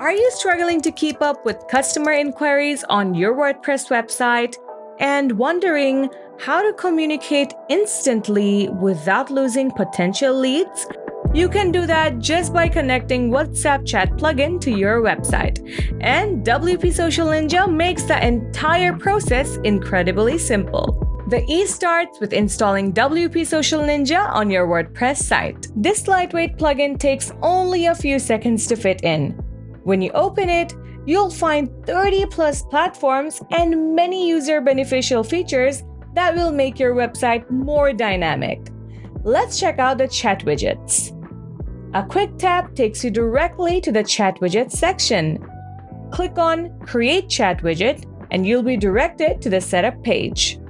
Are you struggling to keep up with customer inquiries on your WordPress website and wondering how to communicate instantly without losing potential leads? You can do that just by connecting WhatsApp chat plugin to your website. And WPSocialNinja makes the entire process incredibly simple. The ease starts with installing WPSocialNinja on your WordPress site. This lightweight plugin takes only a few seconds to fit in. When you open it, you'll find 30+ platforms and many user-beneficial features that will make your website more dynamic. Let's check out the chat widgets. A quick tap takes you directly to the chat widgets section. Click on Create Chat Widget and you'll be directed to the setup page.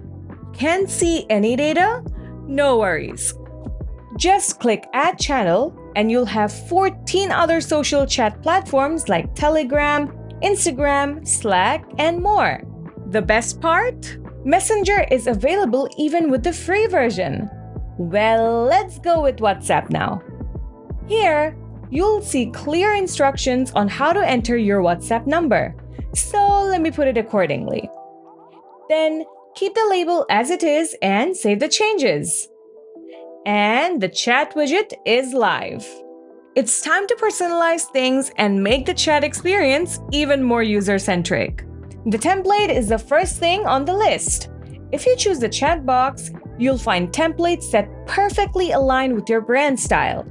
Can't see any data? No worries. Just click Add Channel and you'll have 14 other social chat platforms like Telegram, Instagram, Slack, and more. The best part? Messenger is available even with the free version. Well, let's go with WhatsApp now. Here, you'll see clear instructions on how to enter your WhatsApp number. So let me put it accordingly. Then keep the label as it is and save the changes. And the chat widget is live. It's time to personalize things and make the chat experience even more user-centric. The template is the first thing on the list. If you choose the chat box, you'll find templates that perfectly align with your brand style.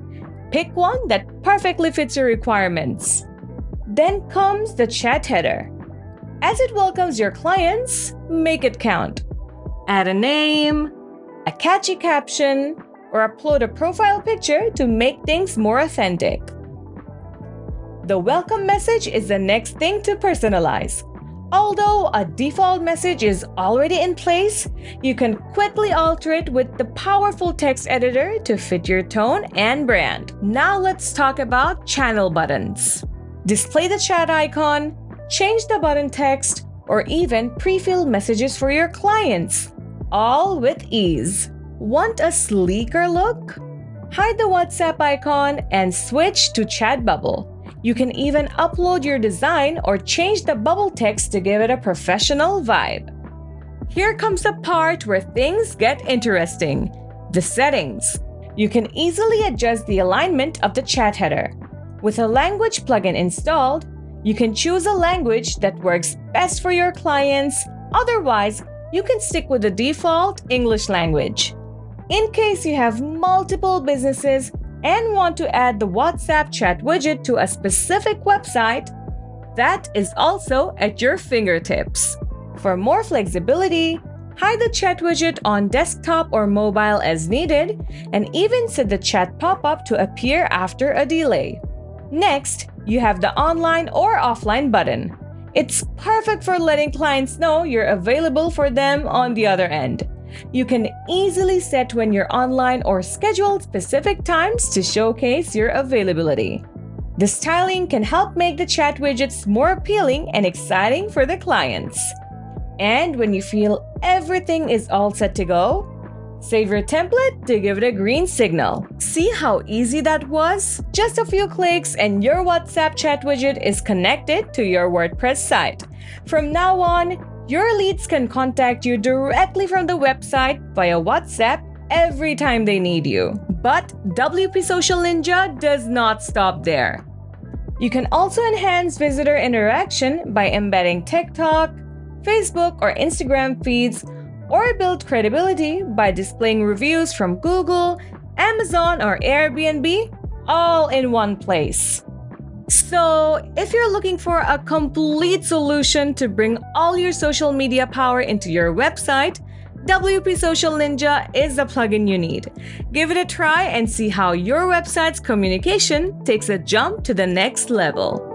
Pick one that perfectly fits your requirements. Then comes the chat header. As it welcomes your clients, make it count. Add a name, a catchy caption, or upload a profile picture to make things more authentic. The welcome message is the next thing to personalize. Although a default message is already in place, you can quickly alter it with the powerful text editor to fit your tone and brand. Now let's talk about channel buttons. Display the chat icon, change the button text, or even pre-fill messages for your clients, all with ease. Want a sleeker look? Hide the WhatsApp icon and switch to Chat Bubble. You can even upload your design or change the bubble text to give it a professional vibe. Here comes the part where things get interesting: the settings. You can easily adjust the alignment of the chat header. With a language plugin installed, you can choose a language that works best for your clients. Otherwise, you can stick with the default English language. In case you have multiple businesses and want to add the WhatsApp chat widget to a specific website, that is also at your fingertips. For more flexibility, hide the chat widget on desktop or mobile as needed, and even set the chat pop-up to appear after a delay. Next, you have the online or offline button. It's perfect for letting clients know you're available for them on the other end. You can easily set when you're online or schedule specific times to showcase your availability. The styling can help make the chat widgets more appealing and exciting for the clients. And when you feel everything is all set to go, save your template to give it a green signal. See how easy that was? Just a few clicks and your WhatsApp chat widget is connected to your WordPress site. From now on, your leads can contact you directly from the website via WhatsApp every time they need you. But WPSocialNinja does not stop there. You can also enhance visitor interaction by embedding TikTok, Facebook, or Instagram feeds, or build credibility by displaying reviews from Google, Amazon, or Airbnb, all in one place. So, if you're looking for a complete solution to bring all your social media power into your website, WPSocialNinja is the plugin you need. Give it a try and see how your website's communication takes a jump to the next level.